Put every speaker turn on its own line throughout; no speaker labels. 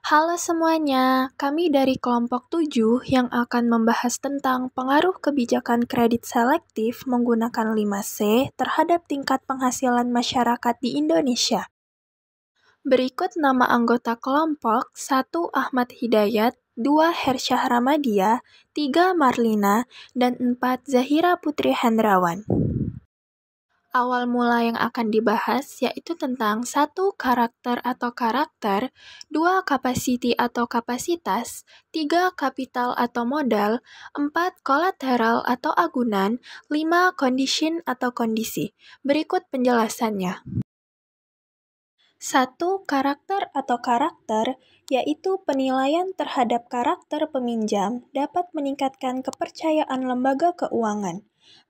Halo semuanya, kami dari kelompok 7 yang akan membahas tentang pengaruh kebijakan kredit selektif menggunakan 5C terhadap tingkat penghasilan masyarakat di Indonesia. Berikut nama anggota kelompok: 1. Ahmad Hidayat, 2. Hersyah Ramadia, 3. Marlina, dan 4. Zahira Putri Hendrawan. Awal mula yang akan dibahas yaitu tentang 1. Karakter atau karakter, 2. Capacity atau kapasitas, 3. Kapital atau modal, 4. Kolateral atau agunan, 5. Condition atau kondisi. Berikut penjelasannya. 1. Karakter atau karakter, yaitu penilaian terhadap karakter peminjam dapat meningkatkan kepercayaan lembaga keuangan.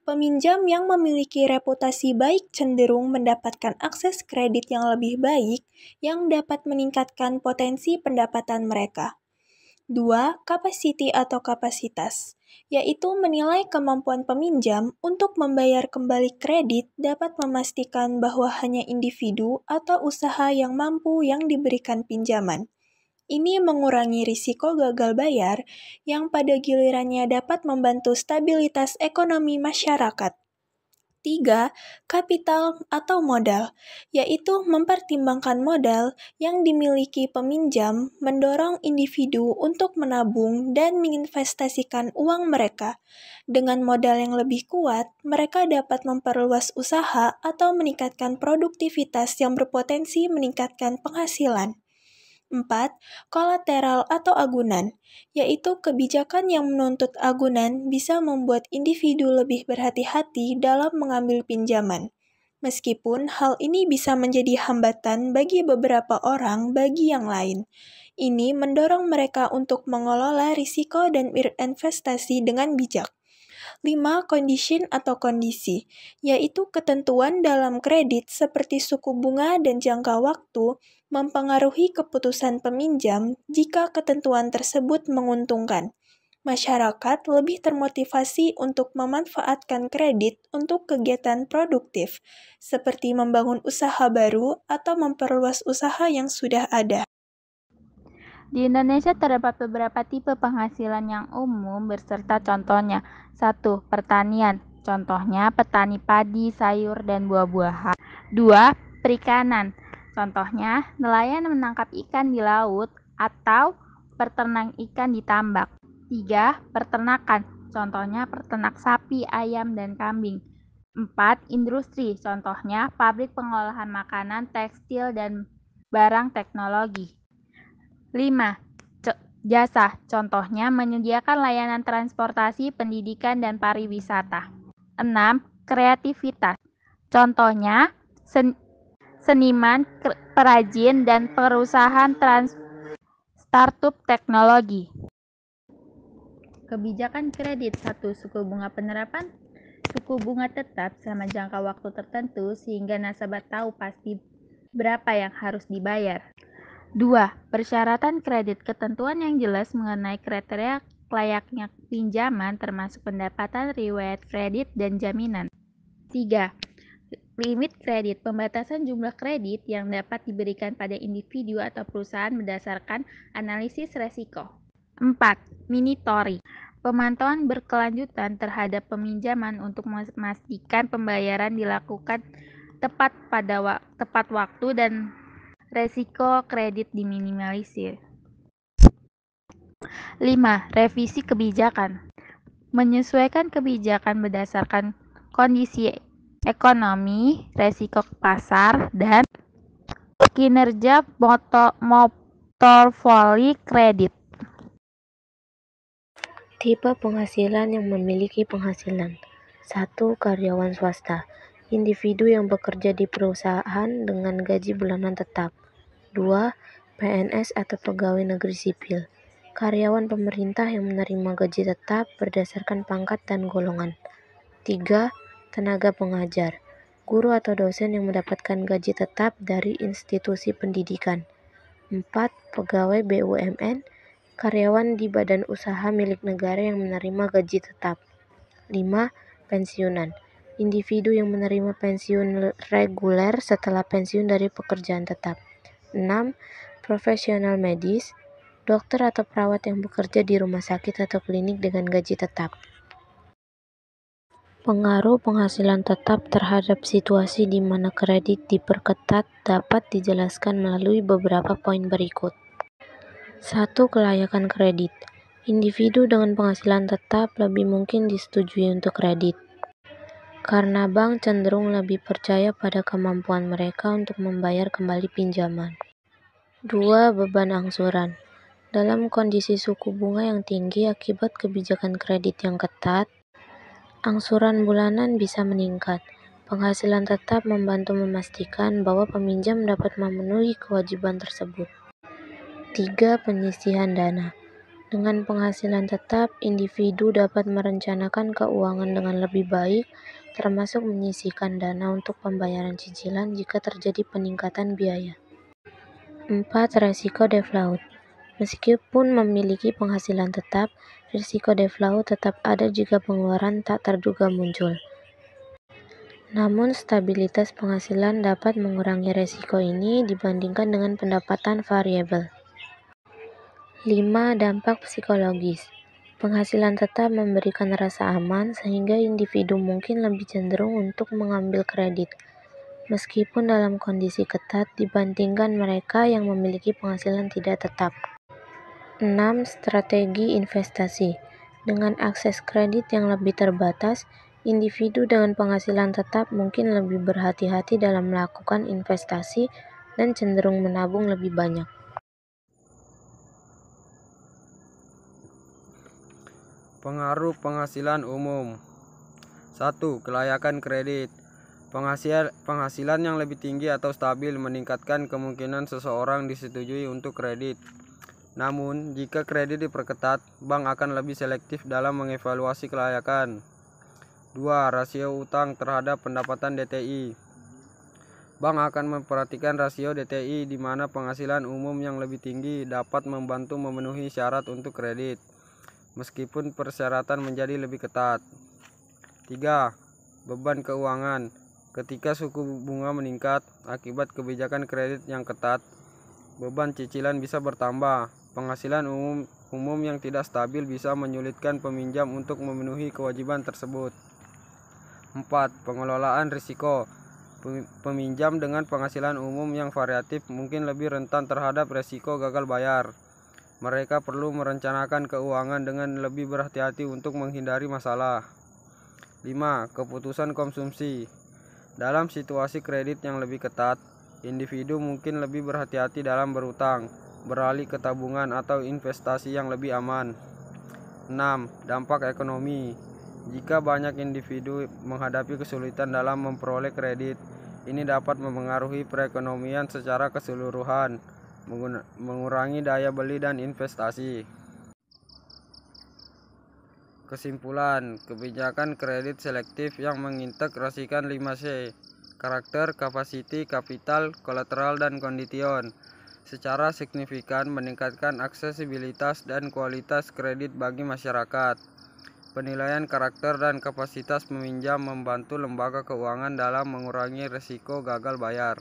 Peminjam yang memiliki reputasi baik cenderung mendapatkan akses kredit yang lebih baik yang dapat meningkatkan potensi pendapatan mereka. 2. Capacity atau kapasitas, yaitu menilai kemampuan peminjam untuk membayar kembali kredit dapat memastikan bahwa hanya individu atau usaha yang mampu yang diberikan pinjaman. Ini mengurangi risiko gagal bayar yang pada gilirannya dapat membantu stabilitas ekonomi masyarakat. 3. Kapital atau modal, yaitu mempertimbangkan modal yang dimiliki peminjam mendorong individu untuk menabung dan menginvestasikan uang mereka. Dengan modal yang lebih kuat, mereka dapat memperluas usaha atau meningkatkan produktivitas yang berpotensi meningkatkan penghasilan. 4. Kolateral atau agunan, yaitu kebijakan yang menuntut agunan bisa membuat individu lebih berhati-hati dalam mengambil pinjaman. Meskipun hal ini bisa menjadi hambatan bagi beberapa orang bagi yang lain. Ini mendorong mereka untuk mengelola risiko dan berinvestasi dengan bijak. 5. Condition atau kondisi, yaitu ketentuan dalam kredit seperti suku bunga dan jangka waktu mempengaruhi keputusan peminjam jika ketentuan tersebut menguntungkan. Masyarakat lebih termotivasi untuk memanfaatkan kredit untuk kegiatan produktif, seperti membangun usaha baru atau memperluas usaha yang sudah ada.
Di Indonesia terdapat beberapa tipe penghasilan yang umum beserta contohnya. 1. Pertanian, contohnya petani padi, sayur, dan buah-buahan. 2. Perikanan, contohnya nelayan menangkap ikan di laut atau peternak ikan di tambak. 3. Peternakan, contohnya peternak sapi, ayam, dan kambing. 4. Industri, contohnya pabrik pengolahan makanan, tekstil, dan barang teknologi. 5. Jasa, contohnya menyediakan layanan transportasi, pendidikan, dan pariwisata. 6. Kreativitas, contohnya seniman, perajin, dan perusahaan startup teknologi. Kebijakan kredit. 1. Suku bunga penerapan suku bunga tetap selama jangka waktu tertentu sehingga nasabah tahu pasti berapa yang harus dibayar. 2. Persyaratan kredit, ketentuan yang jelas mengenai kriteria layaknya pinjaman termasuk pendapatan, riwayat kredit, dan jaminan. 3. Limit kredit, pembatasan jumlah kredit yang dapat diberikan pada individu atau perusahaan berdasarkan analisis resiko. 4. Monitoring, pemantauan berkelanjutan terhadap peminjaman untuk memastikan pembayaran dilakukan tepat waktu dan resiko kredit diminimalisir. 5. Revisi kebijakan, menyesuaikan kebijakan berdasarkan kondisi ekonomi, resiko pasar, dan kinerja portofolio kredit.
Tipe penghasilan yang memiliki penghasilan. 1. Karyawan swasta, individu yang bekerja di perusahaan dengan gaji bulanan tetap. 2. PNS atau pegawai negeri sipil, karyawan pemerintah yang menerima gaji tetap berdasarkan pangkat dan golongan. 3. Tenaga pengajar, guru atau dosen yang mendapatkan gaji tetap dari institusi pendidikan. 4. Pegawai BUMN, karyawan di badan usaha milik negara yang menerima gaji tetap. 5. Pensiunan, individu yang menerima pensiun reguler setelah pensiun dari pekerjaan tetap. 6. Profesional medis, dokter atau perawat yang bekerja di rumah sakit atau klinik dengan gaji tetap. Pengaruh penghasilan tetap terhadap situasi di mana kredit diperketat dapat dijelaskan melalui beberapa poin berikut. 1. Kelayakan kredit. Individu dengan penghasilan tetap lebih mungkin disetujui untuk kredit, karena bank cenderung lebih percaya pada kemampuan mereka untuk membayar kembali pinjaman. 2. Beban angsuran. Dalam kondisi suku bunga yang tinggi akibat kebijakan kredit yang ketat, angsuran bulanan bisa meningkat. Penghasilan tetap membantu memastikan bahwa peminjam dapat memenuhi kewajiban tersebut. 3. Penyisihan dana. Dengan penghasilan tetap, individu dapat merencanakan keuangan dengan lebih baik, termasuk menyisihkan dana untuk pembayaran cicilan jika terjadi peningkatan biaya. 4. Resiko default. Meskipun memiliki penghasilan tetap, risiko default tetap ada jika pengeluaran tak terduga muncul. Namun, stabilitas penghasilan dapat mengurangi risiko ini dibandingkan dengan pendapatan variabel. 5. Dampak psikologis. Penghasilan tetap memberikan rasa aman sehingga individu mungkin lebih cenderung untuk mengambil kredit, meskipun dalam kondisi ketat dibandingkan mereka yang memiliki penghasilan tidak tetap. 6. Strategi investasi. Dengan akses kredit yang lebih terbatas, individu dengan penghasilan tetap mungkin lebih berhati-hati dalam melakukan investasi dan cenderung menabung lebih banyak.
Pengaruh penghasilan umum. 1. Kelayakan kredit. Penghasilan yang lebih tinggi atau stabil meningkatkan kemungkinan seseorang disetujui untuk kredit. Namun, jika kredit diperketat, bank akan lebih selektif dalam mengevaluasi kelayakan. 2. Rasio utang terhadap pendapatan DTI. Bank akan memperhatikan rasio DTI di mana penghasilan umum yang lebih tinggi dapat membantu memenuhi syarat untuk kredit, meskipun persyaratan menjadi lebih ketat. 3. Beban keuangan. Ketika suku bunga meningkat akibat kebijakan kredit yang ketat, beban cicilan bisa bertambah. Penghasilan umum yang tidak stabil bisa menyulitkan peminjam untuk memenuhi kewajiban tersebut. 4. Pengelolaan risiko. Peminjam dengan penghasilan umum yang variatif mungkin lebih rentan terhadap risiko gagal bayar. Mereka perlu merencanakan keuangan dengan lebih berhati-hati untuk menghindari masalah. 5. Keputusan konsumsi. Dalam situasi kredit yang lebih ketat, individu mungkin lebih berhati-hati dalam berutang, beralih ke tabungan atau investasi yang lebih aman. 6. Dampak ekonomi. Jika banyak individu menghadapi kesulitan dalam memperoleh kredit, ini dapat memengaruhi perekonomian secara keseluruhan, mengurangi daya beli dan investasi. Kesimpulan, kebijakan kredit selektif yang mengintegrasikan 5C, karakter, kapasiti, kapital, kolateral, dan kondition, secara signifikan meningkatkan aksesibilitas dan kualitas kredit bagi masyarakat. Penilaian karakter dan kapasitas peminjam membantu lembaga keuangan dalam mengurangi risiko gagal bayar,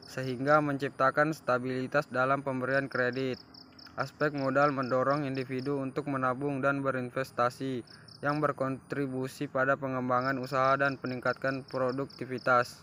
sehingga menciptakan stabilitas dalam pemberian kredit. Aspek modal mendorong individu untuk menabung dan berinvestasi, yang berkontribusi pada pengembangan usaha dan peningkatan produktivitas.